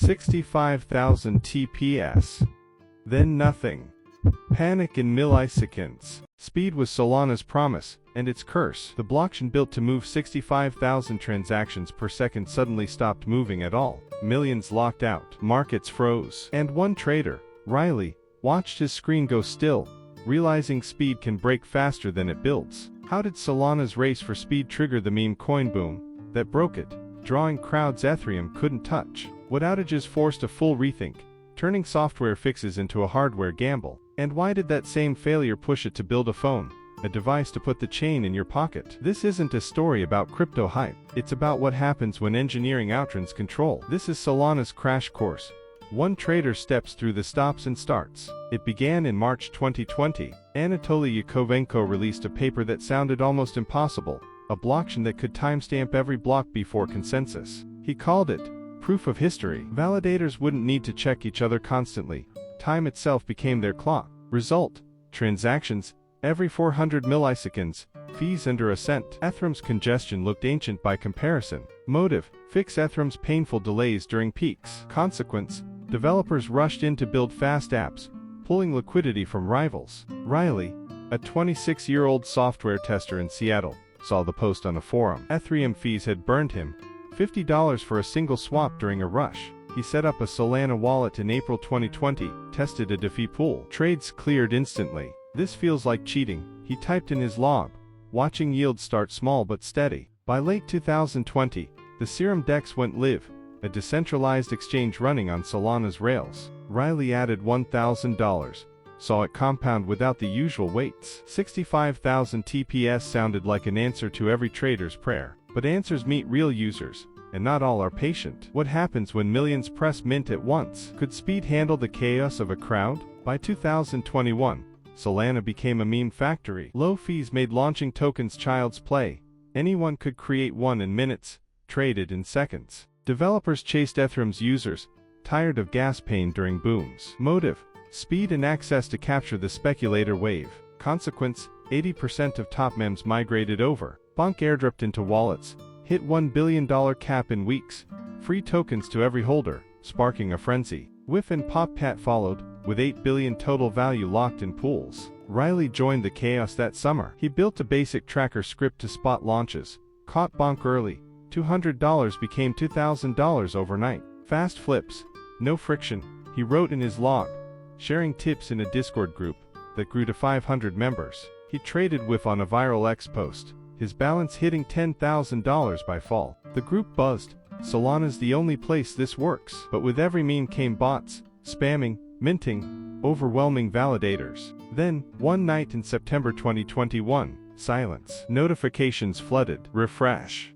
65,000 TPS. Then nothing. Panic in milliseconds. Speed was Solana's promise, and its curse. The blockchain built to move 65,000 transactions per second suddenly stopped moving at all. Millions locked out. Markets froze. And one trader, Riley, watched his screen go still, realizing speed can break faster than it builds. How did Solana's race for speed trigger the meme coin boom that broke it, drawing crowds Ethereum couldn't touch? What outages forced a full rethink, turning software fixes into a hardware gamble? And why did that same failure push it to build a phone, a device to put the chain in your pocket? This isn't a story about crypto hype. It's about what happens when engineering outruns control. This is Solana's crash course. One trader steps through the stops and starts. It began in March 2020. Anatoly Yakovenko released a paper that sounded almost impossible, a blockchain that could timestamp every block before consensus. He called it proof of history. Validators wouldn't need to check each other constantly. Time itself became their clock. Result: transactions every 400 milliseconds, fees under a cent. Ethereum's congestion looked ancient by comparison. Motive: fix Ethereum's painful delays during peaks. Consequence: developers rushed in to build fast apps, pulling liquidity from rivals. Riley, a 26-year-old software tester in Seattle, saw the post on a forum. Ethereum fees had burned him $50 for a single swap during a rush. He set up a Solana wallet in April 2020, tested a DeFi pool. Trades cleared instantly. This feels like cheating, he typed in his log, watching yields start small but steady. By late 2020, the Serum DEX went live, a decentralized exchange running on Solana's rails. Riley added $1,000, saw it compound without the usual weights. 65,000 TPS sounded like an answer to every trader's prayer. But answers meet real users, and not all are patient. What happens when millions press mint at once? Could speed handle the chaos of a crowd? By 2021, Solana became a meme factory. Low fees made launching tokens child's play. Anyone could create one in minutes, traded in seconds. Developers chased Ethereum's users, tired of gas pain during booms. Motive: speed and access to capture the speculator wave. Consequence: 80% of top memes migrated over. Bonk airdropped into wallets, hit $1 billion cap in weeks, free tokens to every holder, sparking a frenzy. Whiff and PopPat followed, with $8 billion total value locked in pools. Riley joined the chaos that summer. He built a basic tracker script to spot launches, caught Bonk early. $200 became $2,000 overnight. Fast flips, no friction, he wrote in his log, sharing tips in a Discord group that grew to 500 members. He traded Whiff on a viral X post, his balance hitting $10,000 by fall. The group buzzed. Solana's the only place this works. But with every meme came bots, spamming, minting, overwhelming validators. Then, one night in September 2021, silence. Notifications flooded. Refresh.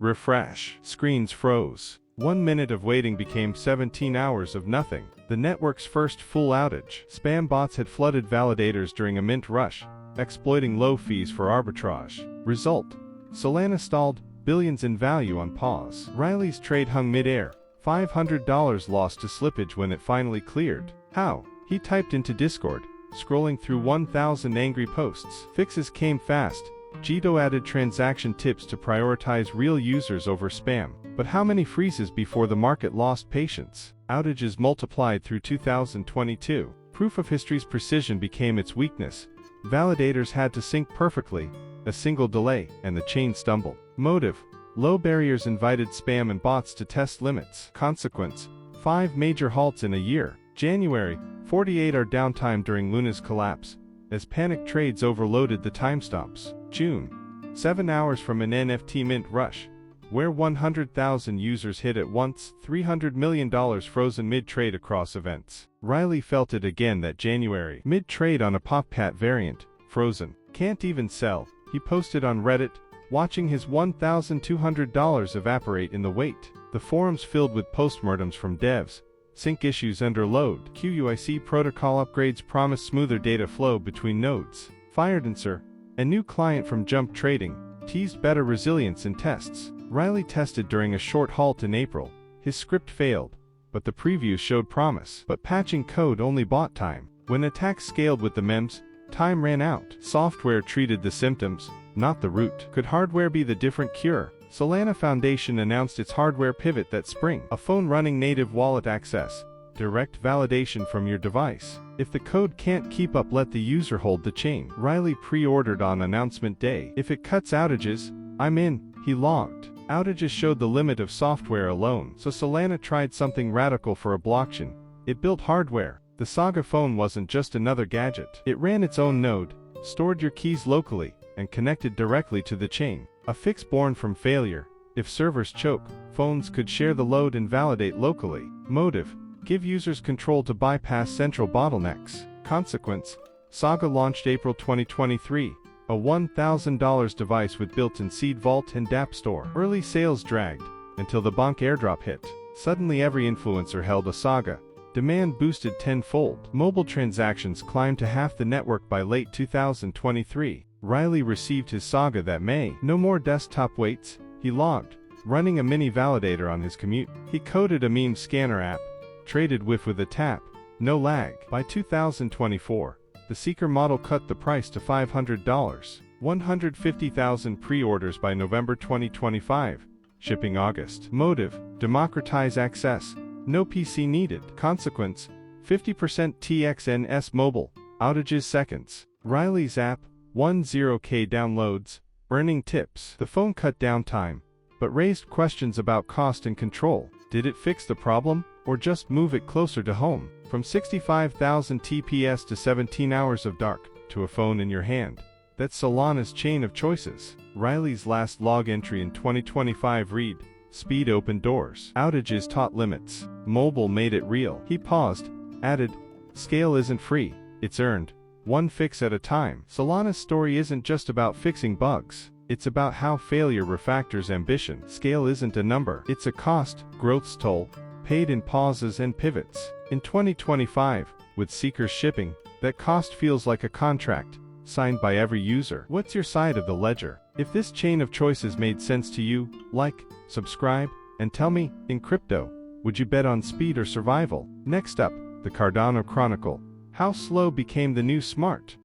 Screens froze. 1 minute of waiting became 17 hours of nothing. The network's first full outage. Spam bots had flooded validators during a mint rush, exploiting low fees for arbitrage. Result: Solana stalled, billions in value on pause. Riley's trade hung mid-air, $500 lost to slippage when it finally cleared. How? He typed into Discord, scrolling through 1,000 angry posts. Fixes came fast. Jito added transaction tips to prioritize real users over spam. But how many freezes before the market lost patience? Outages multiplied through 2022. Proof of history's precision became its weakness. Validators had to sync perfectly. A single delay, and the chain stumbled. Motive: low barriers invited spam and bots to test limits. Consequence: 5 major halts in a year. January, 48-hour downtime during Luna's collapse, as panic trades overloaded the timestamps. June, 7 hours from an NFT mint rush, where 100,000 users hit at once, $300 million frozen mid-trade across events. Riley felt it again that January. Mid-trade on a PopPat variant, frozen. Can't even sell. He posted on Reddit, watching his $1,200 evaporate in the wait. The forums filled with postmortems from devs. Sync issues under load. QUIC protocol upgrades promise smoother data flow between nodes. Firedancer, a new client from Jump Trading, teased better resilience in tests. Riley tested during a short halt in April. His script failed, but the preview showed promise. But patching code only bought time. When attacks scaled with the mems, time ran out. Software treated the symptoms, not the root. Could hardware be the different cure? Solana Foundation announced its hardware pivot that spring, a phone running native wallet access, direct validation from your device. If the code can't keep up, let the user hold the chain. Riley pre-ordered on announcement day. If it cuts outages, I'm in, he logged. Outages showed the limit of software alone, so Solana tried something radical for a blockchain. It built hardware. The Saga phone wasn't just another gadget. It ran its own node, stored your keys locally, and connected directly to the chain. A fix born from failure. If servers choke, phones could share the load and validate locally. Motive: give users control to bypass central bottlenecks. Consequence: Saga launched April 2023, a $1,000 device with built-in Seed Vault and dApp Store. Early sales dragged, until the Bonk airdrop hit. Suddenly every influencer held a Saga. Demand boosted tenfold. Mobile transactions climbed to half the network by late 2023. Riley received his Saga that May. No more desktop waits, he logged, running a mini validator on his commute. He coded a meme scanner app, traded with a tap, no lag. By 2024, the Seeker model cut the price to $500. 150,000 pre-orders by November 2025, shipping August. Motive: democratize access, no PC needed. Consequence: 50% TXNS mobile, outages seconds. Riley's app, 10K downloads, earning tips. The phone cut downtime, but raised questions about cost and control. Did it fix the problem, or just move it closer to home? From 65,000 TPS to 17 hours of dark, to a phone in your hand. That's Solana's chain of choices. Riley's last log entry in 2025 read: speed opened doors. Outages taught limits. Mobile made it real. He paused, added, scale isn't free, it's earned, one fix at a time. Solana's story isn't just about fixing bugs. It's about how failure refactors ambition. Scale isn't a number, it's a cost, growth's toll, paid in pauses and pivots. In 2025, with Seekers shipping, that cost feels like a contract, signed by every user. What's your side of the ledger? If this chain of choices made sense to you, like, subscribe, and tell me, in crypto, would you bet on speed or survival? Next up, the Cardano Chronicle. How slow became the new smart.